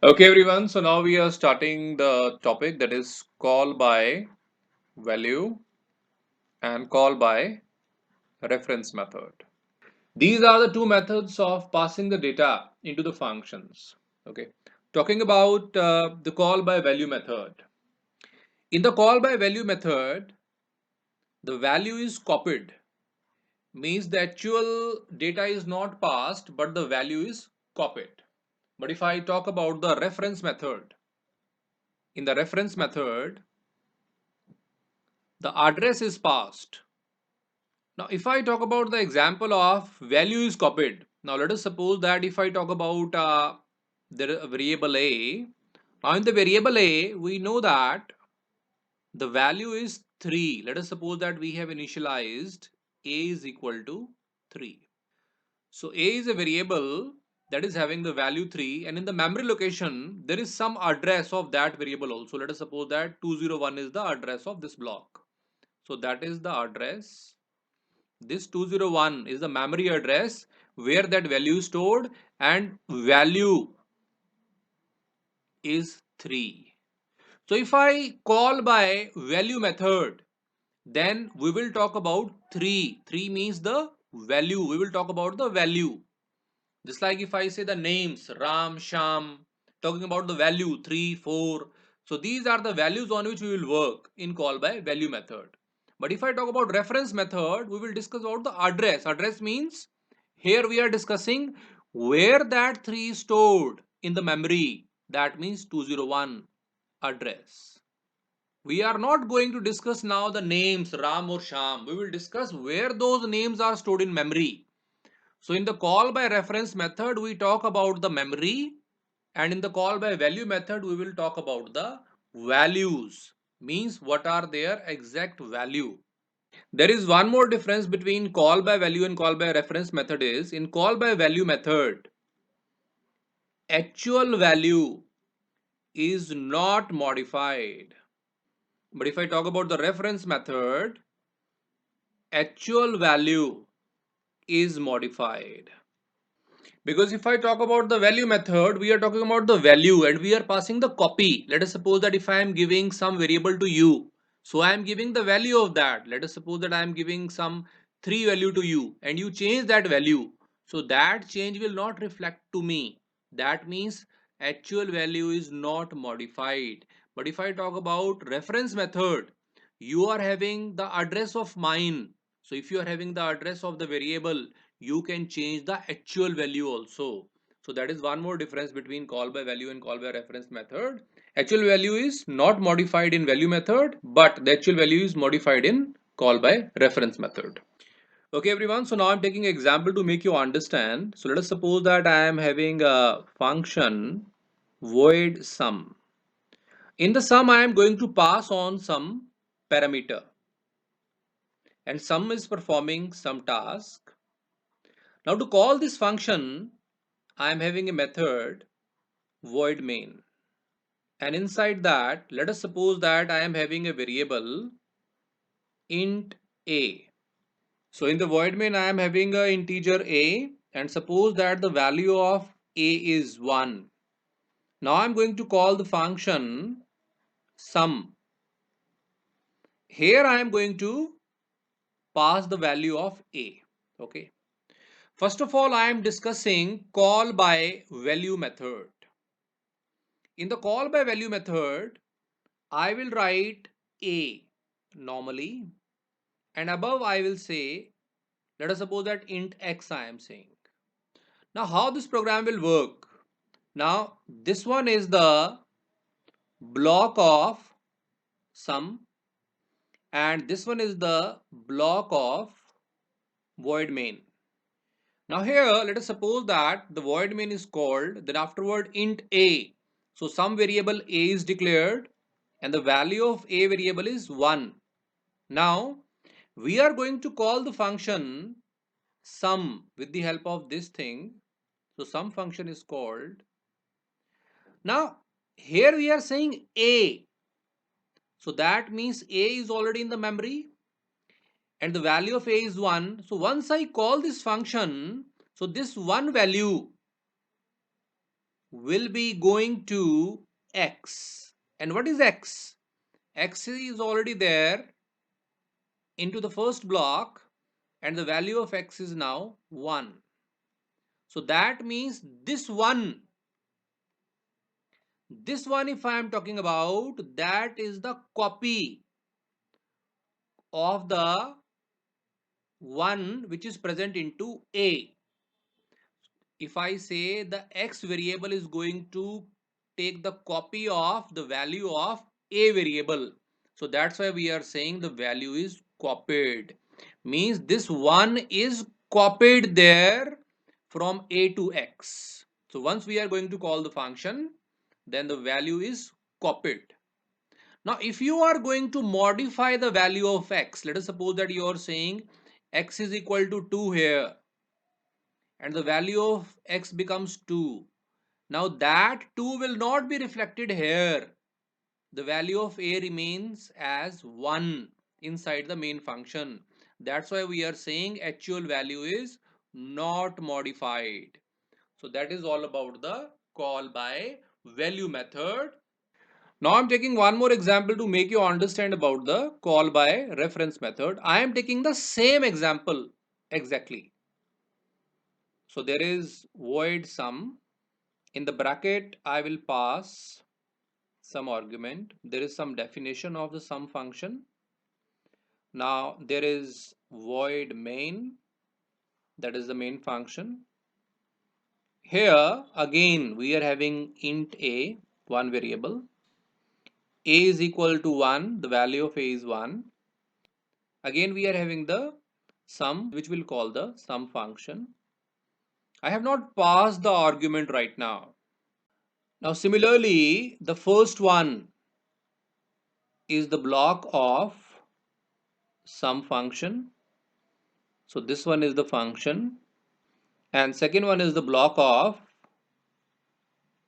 Okay, everyone. So now we are starting the topic that is call by value and call by reference method. These are the two methods of passing the data into the functions. Okay, talking about the call by value method. In the call by value method, the value is copied, means the actual data is not passed, but the value is copied. But if I talk about the reference method, in the reference method, the address is passed. Now, if I talk about the example of value is copied, now let us suppose that if I talk about the variable a, now in the variable a, we know that the value is 3. Let us suppose that we have initialized a is equal to 3. So a is a variable that is having the value 3, and in the memory location, there is some address of that variable also. Let us suppose that 201 is the address of this block. So that is the address. This 201 is the memory address where that value is stored, and value is 3. So if I call by value method, then we will talk about 3. 3 means the value. We will talk about the value. Just like if I say the names Ram, Sham, talking about the value 3, 4. So these are the values on which we will work in call by value method. But if I talk about reference method, we will discuss about the address. Address means here we are discussing where that 3 is stored in the memory. That means 201 address. We are not going to discuss now the names Ram or Sham. We will discuss where those names are stored in memory. So in the call by reference method, we talk about the memory, and in the call by value method, we will talk about the values, means what are their exact value. There is one more difference between call by value and call by reference method is in call by value method, actual value is not modified. But if I talk about the reference method, actual value is modified. Because if I talk about the value method, we are talking about the value and we are passing the copy. Let us suppose that if I am giving some variable to you, so I am giving the value of that. Let us suppose that I am giving some 3 value to you and you change that value. So that change will not reflect to me. That means actual value is not modified. But if I talk about reference method, you are having the address of mine. So if you are having the address of the variable, you can change the actual value also. So that is one more difference between call by value and call by reference method. Actual value is not modified in value method, but the actual value is modified in call by reference method. Okay everyone, so now I'm taking an example to make you understand. So let us suppose that I am having a function void sum. In the sum I am going to pass on some parameter, and sum is performing some task. Now to call this function, I am having a method void main, and inside that let us suppose that I am having a variable int a. So in the void main I am having a integer a, and suppose that the value of a is 1. Now I am going to call the function sum. Here I am going to pass the value of a. Okay, first of all I am discussing call by value method. In the call by value method, I will write a normally, and above I will say, let us suppose that int x I am saying. Now how this program will work? Now this one is the block of sum, and this one is the block of void main. Now here let us suppose that the void main is called, then afterward int a. So some variable a is declared and the value of a variable is 1. Now we are going to call the function sum with the help of this thing. So sum function is called. Now here we are saying a. So that means a is already in the memory and the value of a is 1. So once I call this function, so this one value will be going to x. And what is x? X is already there into the first block, and the value of x is now 1. So that means this one if I am talking about, that is the copy of the one which is present into a. If I say the x variable is going to take the copy of the value of a variable, so that's why we are saying the value is copied. Means this one is copied there from a to x. So once we are going to call the function, then the value is copied. Now if you are going to modify the value of x, let us suppose that you are saying x is equal to 2 here, and the value of x becomes 2. Now that 2 will not be reflected here. The value of a remains as 1 inside the main function. That's why we are saying actual value is not modified. So that is all about the call by value method. Now I'm taking one more example to make you understand about the call by reference method. I am taking the same example exactly. So there is void sum. In the bracket, I will pass some argument. There is some definition of the sum function. Now there is void main, that is the main function. Here again we are having int a, one variable. A is equal to 1, the value of a is 1. Again we are having the sum, which we'll call the sum function. I have not passed the argument right now. Now similarly, the first one is the block of sum function. So this one is the function, and second one is the block of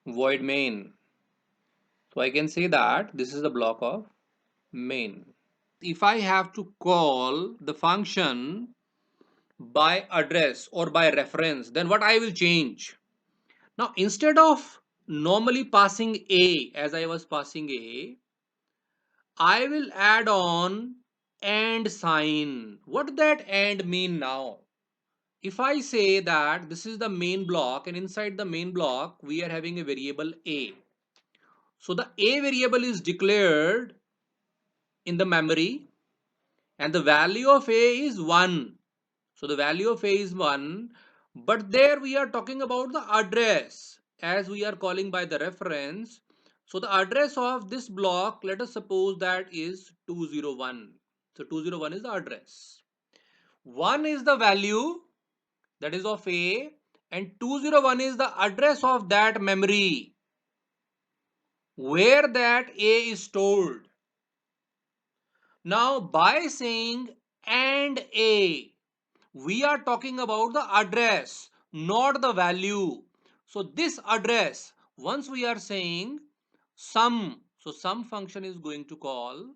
void main. So I can say that this is the block of main. If I have to call the function by address or by reference, then what I will change? Now instead of normally passing a, as I was passing a, I will add on and sign. What that and mean now? If I say that this is the main block, and inside the main block we are having a variable a. So the a variable is declared in the memory, and the value of a is 1. So the value of a is 1, but there we are talking about the address as we are calling by the reference. So the address of this block, let us suppose that is 201. So 201 is the address. 1 is the value, that is of a, and 201 is the address of that memory where that a is stored. Now by saying and a, we are talking about the address, not the value. So this address, once we are saying sum, so sum function is going to call,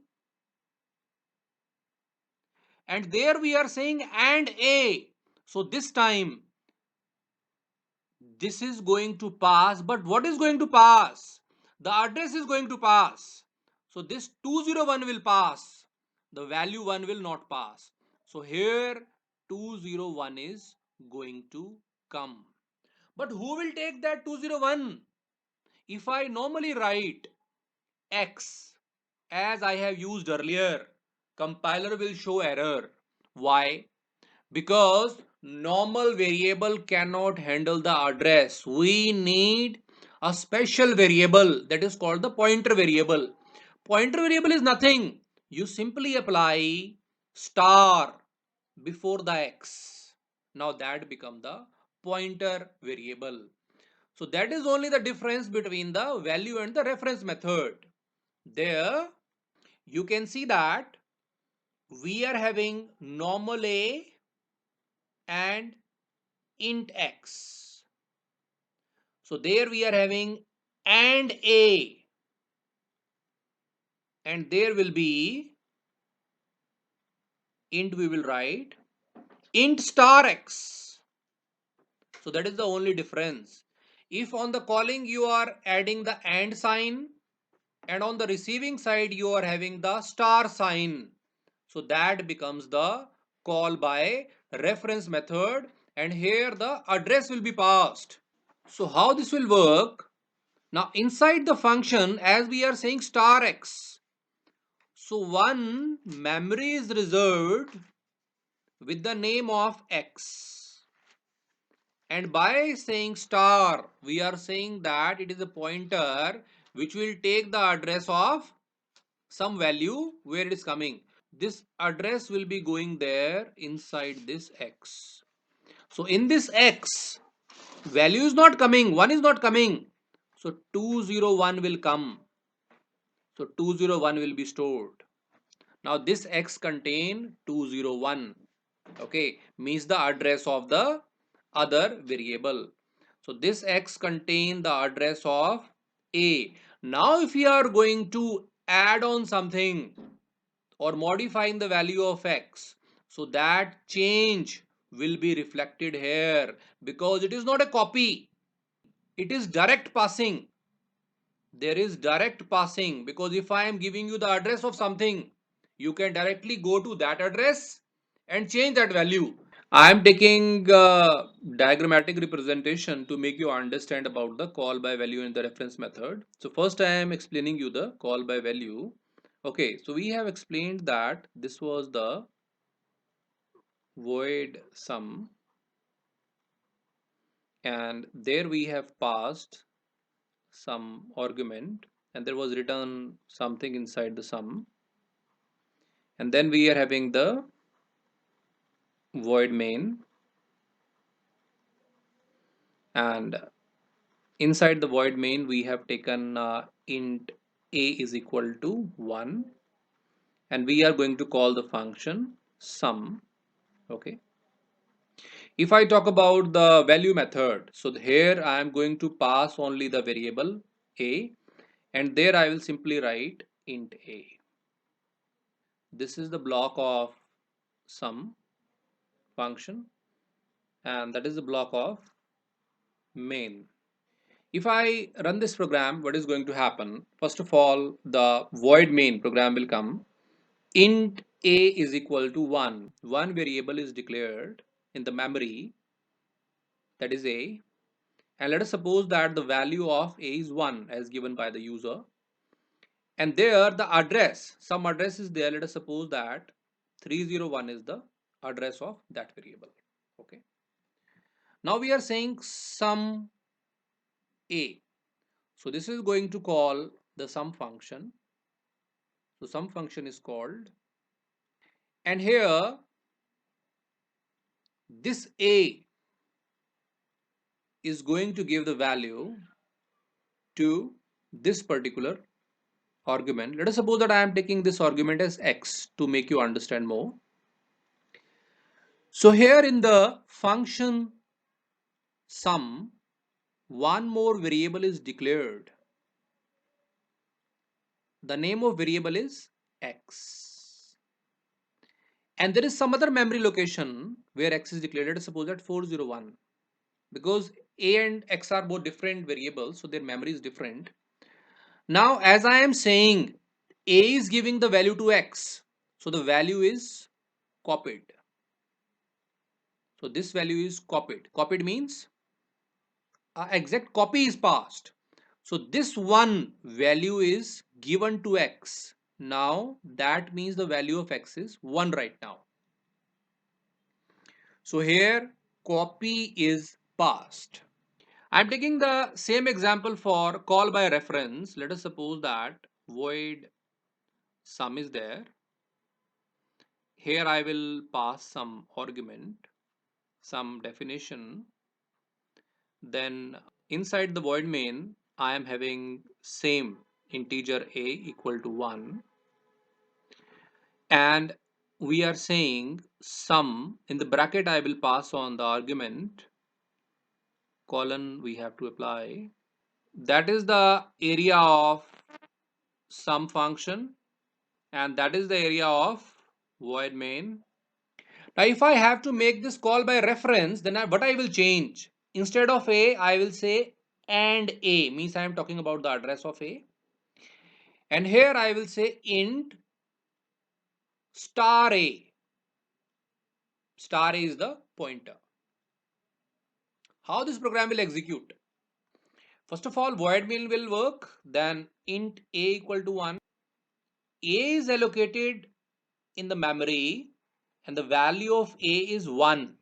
and there we are saying and a. So this time this is going to pass, but what is going to pass? The address is going to pass. So this 201 will pass, the value 1 will not pass. So here 201 is going to come. But who will take that 201? If I normally write x as I have used earlier, compiler will show error. Why? Because normal variable cannot handle the address. We need a special variable that is called the pointer variable. Pointer variable is nothing. You simply apply star before the x. Now that become the pointer variable. So that is only the difference between the value and the reference method. There you can see that we are having normal a and int x. So there we are having and a, and there will be int, we will write int star x. So that is the only difference. If on the calling you are adding the and sign, and on the receiving side you are having the star sign, so that becomes the call by reference method, and here the address will be passed. So how this will work? Now inside the function, as we are saying star x, so one memory is reserved with the name of x, and by saying star we are saying that it is a pointer which will take the address of some value where it is coming. This address will be going there inside this x. So in this x, value is not coming, 1 is not coming, so 201 will come. So 201 will be stored. Now this x contain 201, okay, means the address of the other variable. So this x contain the address of a. Now if we are going to add on something or modifying the value of x, so that change will be reflected here, because it is not a copy, it is direct passing. There is direct passing, because if I am giving you the address of something, you can directly go to that address and change that value. I am taking diagrammatic representation to make you understand about the call by value and the reference method. So first I am explaining you the call by value. Okay, so we have explained that this was the void sum, and there we have passed some argument, and there was written something inside the sum, and then we are having the void main, and inside the void main we have taken int a is equal to 1, and we are going to call the function sum. Okay, if I talk about the value method, so here I am going to pass only the variable a, and there I will simply write int a. This is the block of sum function, and that is the block of main. If I run this program, what is going to happen? First of all, the void main program will come. Int a is equal to 1. One variable is declared in the memory, that is a. And let us suppose that the value of a is 1 as given by the user. And there the address, some address is there. Let us suppose that 301 is the address of that variable. Okay. Now we are saying sum a. So this is going to call the sum function. So sum function is called, and here this a is going to give the value to this particular argument. Let us suppose that I am taking this argument as x to make you understand more. So here in the function sum, one more variable is declared. The name of variable is x. And there is some other memory location where x is declared. Let us suppose that 401. Because a and x are both different variables, so their memory is different. Now as I am saying, a is giving the value to x, so the value is copied. So this value is copied. Copied means exact copy is passed. So this one value is given to x. Now that means the value of x is 1 right now. So here copy is passed. I'm taking the same example for call by reference. Let us suppose that void sum is there. Here I will pass some argument, some definition. Then inside the void main, I am having same integer a equal to 1. And we are saying sum, in the bracket I will pass on the argument, colon we have to apply. That is the area of sum function, and that is the area of void main. Now if I have to make this call by reference, then what I will change? Instead of a, I will say and A, means I am talking about the address of A. And here I will say int star A. Star A is the pointer. How this program will execute? First of all, void main will work. Then int A equal to 1. A is allocated in the memory and the value of A is 1.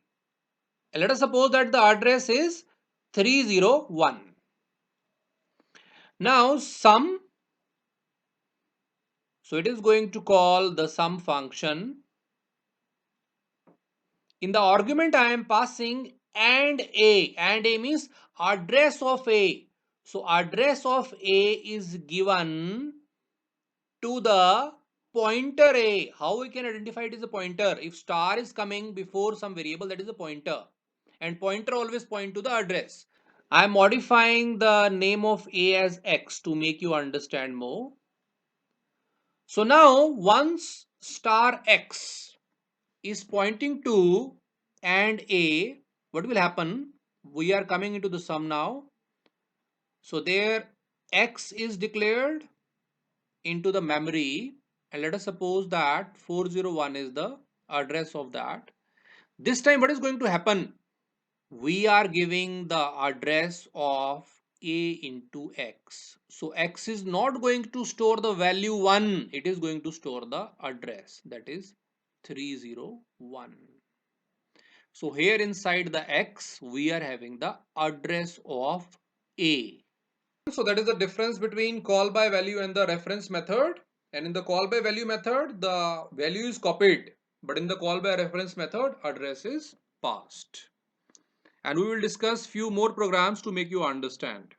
And let us suppose that the address is 301. Now sum, so it is going to call the sum function. In the argument I am passing and A means address of A. So address of A is given to the pointer A. How we can identify it is a pointer? If star is coming before some variable, that is a pointer. And pointer always point to the address. I am modifying the name of A as X to make you understand more. So now once star X is pointing to and A, what will happen? We are coming into the sum now. So there X is declared into the memory, and let us suppose that 401 is the address of that. This time what is going to happen? We are giving the address of A into X. So X is not going to store the value 1, it is going to store the address, that is 301. So here inside the X we are having the address of A. So that is the difference between call by value and the reference method. And in the call by value method, the value is copied. But in the call by reference method, address is passed. And we will discuss few more programs to make you understand.